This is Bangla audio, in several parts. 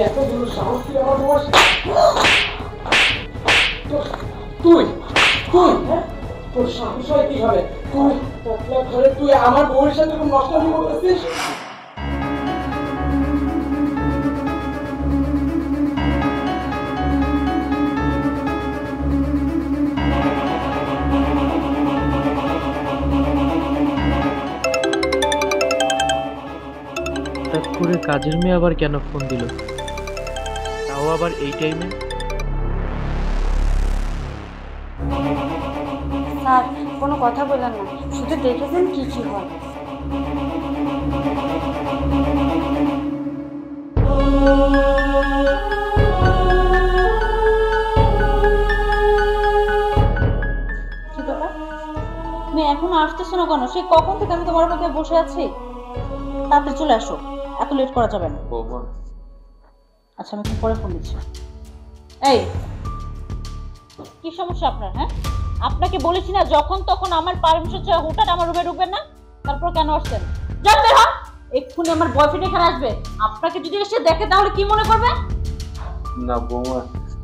এত বড় সাহস তুই আমার বউয়ের তুই তুই হ্যাঁ তোর সাহস হয় কিভাবে তুই পটলা ঘরে তুই আমার বউয়ের সাথে এরকম নষ্টামি করতেছিস? করে কাজের মেয়ে আবার কেন ফোন দিল, তাও আবার এই টাইমে? স্যার কোনো কথা বললেন না, শুধু দেখেছেন কি কি হয়। কি ব্যাপার, তুমি এখনো আসতেছো না কেন? সে কখন থেকে আমি তোমার মধ্যে বসে আছি। তাড়াতাড়ি চলে আসো, এত লেট করা যাবে না। আচ্ছা আমি পরে ফোন দিচ্ছি। এই কি সমস্যা আপনার? হ্যাঁ আপনাকে বলেছি না যখন তখন আমার পারমিশন ছাড়া হুটহাট আমার রুমে ঢুকবেন না। তারপর কেন আসছেন? জানতে হ্যাঁ এক্ষুনি আমার বয়ফ্রেন্ড এখানে আসবে। আপনাকে যদি এসে দেখে তাহলে কি মনে করবে? না বৌমা,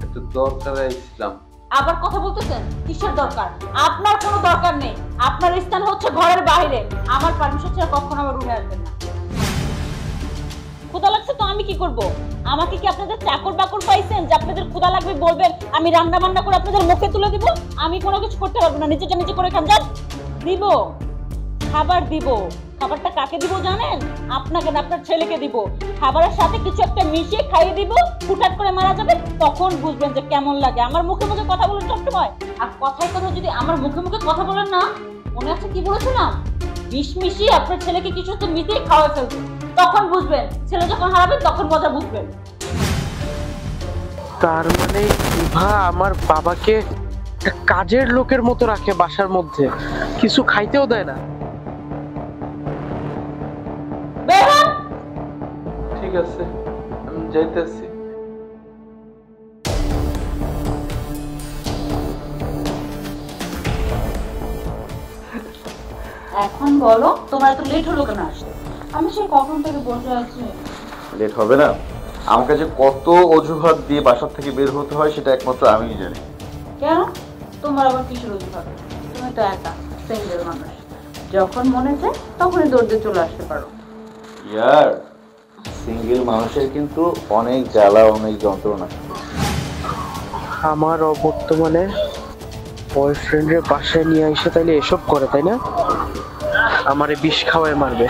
একটু দরকারে আসছিলাম। আবার কথা বলতেছেন? কিসের দরকার? আপনার কোনো দরকার নেই, আপনার স্থান হচ্ছে ঘরের বাইরে। আমার পারমিশন ছাড়া কখনো আমার রুমে আসবেন না। ক্ষুধা লাগছে তো আমি কি করব? আমাকে কি আপনাদের চাকর বাকর পাইছেন যে আপনাদের ক্ষুধা লাগবে বলবেন আমি রান্না বান্না করে আপনাদের মুখে তুলে দিব? আমি কোনো কিছু করতে পারবো না, নিজেটা নিজে করে খান। যান দিব, খাবার দিব। খাবারটা কাকে দিব জানেন? আপনাকে না, আপনার ছেলেকে দিব। খাবারের সাথে কিছু একটা মিশিয়ে খাইয়ে দিব, হুটহাট করে মারা যাবে, তখন বুঝবেন যে কেমন লাগে। আমার মুখে মুখে কথা বলেন সবসময়, আর কথায় কথা যদি আমার মুখে মুখে কথা বলেন না, মনে আছে কি বলেছিলাম? বিষ মিশিয়ে আপনার ছেলেকে কিছু তো মিশিয়ে খাওয়া ফেলবে, তখন বুঝবেন। ছেলে যখন হারাবেন তখন মজা বুঝবেন। তার মানে ইভা আমার বাবাকে কাজের লোকের মতো রাখে, বাসার মধ্যে কিছু খাইতেও দেয় না। ঠিক আছে আমি যাইতেছি। এখন বলো তোমার এত লেট হলো কেন আসতে? আমি সেই কখন থেকে বসে আছি। লেট হবে না? আমার কাছে কত অজুহাত দিয়ে বাসার থেকে বের হতে হয় সেটা একমাত্র আমিই জানি। কেন? তোমার আবার কিসের অজুহাত? তুমি তো একা সিঙ্গেল মানুষ, যখন মনে চায় তখনই দৌড় দিয়ে চলে আসতে পারো। ইয়ার সিঙ্গেল মানুষের কিন্তু অনেক জ্বালা, অনেক যন্ত্রণা। আমার বর্তমানে বয়ফ্রেন্ডের বাসায় নিয়ে এসে তাইলে এসব করে, তাই না? আমারে বিষ খাওয়ায় মারবে।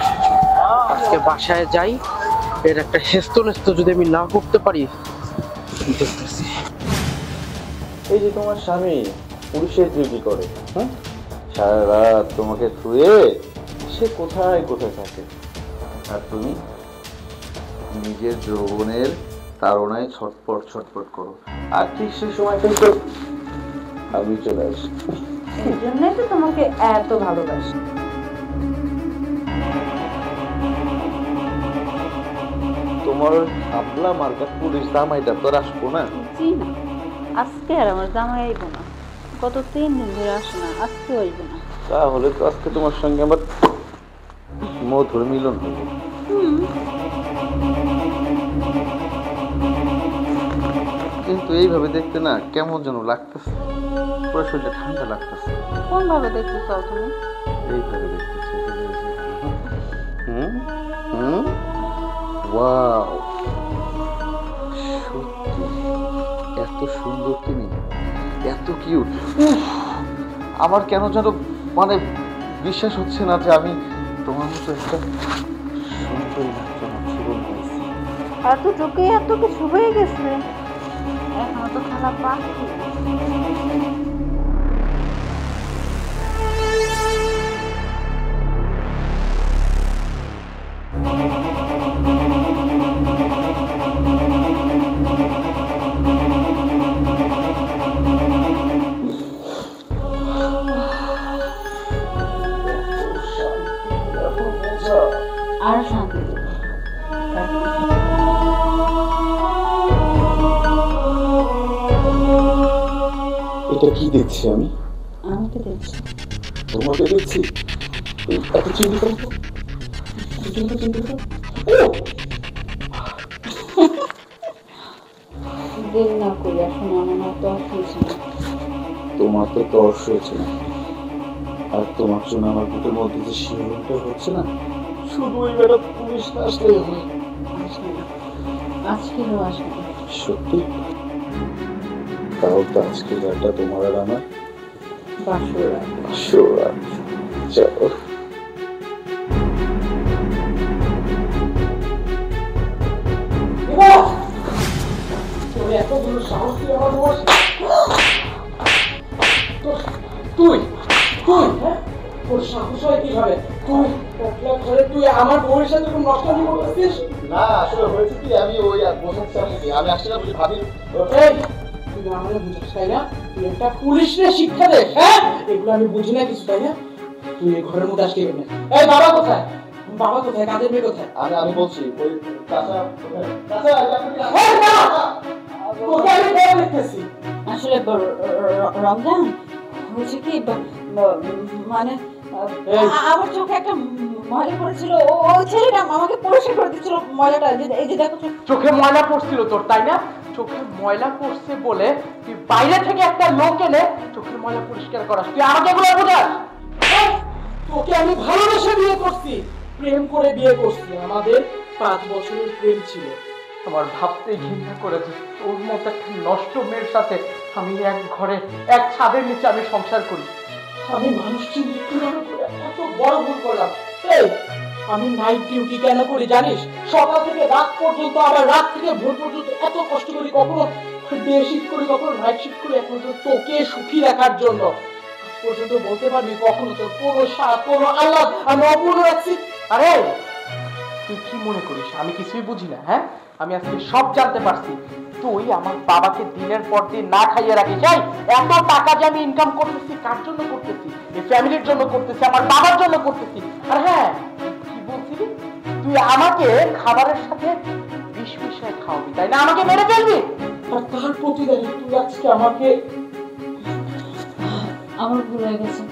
আজকে বাসায় যাই, এর একটা হেস্ত নেস্ত যদি আমি না করতে পারি দেখতেছি। এই যে তোমার স্বামী পুলিশের ডিউটি করে, হ্যাঁ, সারা রাত তোমাকে থুয়ে সে কোথায় কোথায় থাকে, আর তুমি নিজের যৌবনের তাড়নায় ছটপট ছটপট করো, আর ঠিক সেই সময় কিন্তু আমি চলে আসি। এই জন্যই তো তোমাকে এত ভালোবাসি। তোমার হাবলা মার্কা পুলিশ জামাইটা তো আসবো না? জি না, আজকে আর আমার জামাই আইব না। গত 3 দিন ধরে আসে না, আজকে আইব না। তাহলে তো আজকে তোমার সঙ্গে আমার মধুর মিলন হইব। কিন্তু এইভাবে দেখতে না কেমন যেন লাগতেছে, পুরো শরীরটা ঠান্ডা লাগতেছে। কোন ভাবে দেখতে চাও তুমি? এইভাবে দেখতেছে। হুম হুম, ওয়াও, সত্যি এত সুন্দর তুমি, এত কিউট। আমার কেন যেন মানে বিশ্বাস হচ্ছে না যে আমি তোমার মতো একটা সুন্দর জীবন পাইছি। এত চোখে এত কিছু হয়ে গেছে, এখনো তো খেলা বাকি। আর শান্তি এটা কি দেখছি আমি? আমাকে দেখছি। তোমাকে দেখছি? এত চিন্তা করো, চিন্তা করো। দেরি না করি, আসলে আমার না তো হয়েছে না। তোমার তো তর্স হয়েছে না, আর তোমার জন্য আমার বুকের মধ্যে যে শিহরণটা হচ্ছে না, শুধু ওই বেটা পুলিশ না আসলেই হয়। আজকেও আসবে না। সত্যি? তাও তো আজকে রাতটা তোমার আর আমার বাসর আসরাত। চলো। তোর এত বড় সাহস তুই আমার বস তুই তুই হ্যাঁ তোর সাহস হয় কিভাবে তুই পটলা ঘরে তুই আমার বউয়ের সাথে এরকম নষ্টামি করতেছিস? না আসলে হয়েছে কি, আমি ওই বোঝাচ্ছি, আমি আসলে ভাবি এই তুই আমাকে বুঝিস তাই না? তুই একটা পুলিশরে শিক্ষা দে, হ্যাঁ এগুলো আমি বুঝি না কিছু তাই না? তুই এই ঘরের মধ্যে আসতে কেন? এই বাবা কোথায়? বাবা কোথায়? কাজের মেয়ে কোথায়? আমি বলছি ওই চাচা তোকে আমি বলে দেখতেছি। আসলে রমজান হয়েছে কি মানে আমার চোখে একটা ময়লা পড়েছিল, ওই ছেলেটা আমাকে পরিষ্কার করে দিচ্ছিল ময়লাটা। এই যে দেখো চোখে ময়লা পড়ছিল তোর, তাই না? চোখে ময়লা পড়ছে বলে তুই বাইরে থেকে একটা লোক এনে চোখের ময়লা পরিষ্কার করাস, তুই আমাকে এগুলো বোঝাস? তোকে আমি ভালোবেসে বিয়ে করছি, প্রেম করে বিয়ে করছি, আমাদের 5 বছরের প্রেম ছিল। আমার ভাবতে ঘৃণা করেছে তোর মতো একটা নষ্ট মেয়ের সাথে আমি এক ঘরে এক ছাদের নিচে আমি সংসার করি। আমি মানুষকে মৃত্যুবরণ করে এত বড় ভুল করলাম। এই আমি নাইট ডিউটি কেন করি জানিস? সকাল থেকে রাত পর্যন্ত, আবার রাত থেকে ভোর পর্যন্ত এত কষ্ট করি, কখনো ডে শিফট করি, কখনো নাইট শিফট করি, এখন তো তোকে সুখী রাখার জন্য। আজ পর্যন্ত বলতে পারবি কখনো তোর কোনো স্বাদ, কোনো আল্লাহ আমি অপূর্ণ রাখছি? আরে তুই কি মনে করিস আমি কিছুই বুঝি না? হ্যাঁ, আমি আজকে সব জানতে পারছি। তুই আমার বাবাকে দিনের পর দিন না খাইয়ে রাখিস। এই এত টাকা যে আমি ইনকাম করতেছি কার জন্য করতেছি? এই ফ্যামিলির জন্য করতেছি, আমার বাবার জন্য করতেছি। আর হ্যাঁ, কি বলছিলি তুই আমাকে খাবারের সাথে বিষ মিশিয়ে খাওয়াবি, তাই না? আমাকে মেরে ফেলবি? আর তার প্রতিদানে তুই আজকে আমাকে আমার ভুল হয়ে গেছে,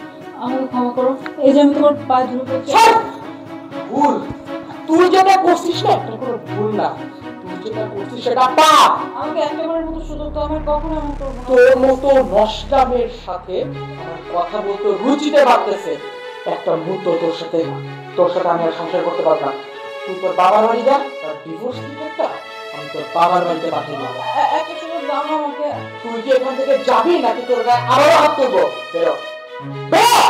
আমাকে ক্ষমা করো। এই যে আমি তোমার পায়ে ধরে পড়ছি। ভুল তুই যেটা করছিস না একটা কোনো ভুল না, তুই যেটা করছিস সেটা পাপ। আমাকে একেবারের মতো সুযোগ তো আমার কখনো এমন করবো না। তোর মতো নষ্টামের সাথে আমার কথা বলতে রুচিতে বাড়তেছে। একটা মুহূর্ত তোর সাথে আমি আর সংসার করতে পারবো না। তুই তোর বাবার বাড়ি যা, তার ডিভোর্স দিতে একটা আমি তোর বাবার বাড়িতে পাঠিয়ে দেবো। একটা সুযোগ দাও না আমাকে। তুই কি এখান থেকে যাবি নাকি তোর গায়ে আবারও হাত তুলবো? বেরো বেরো।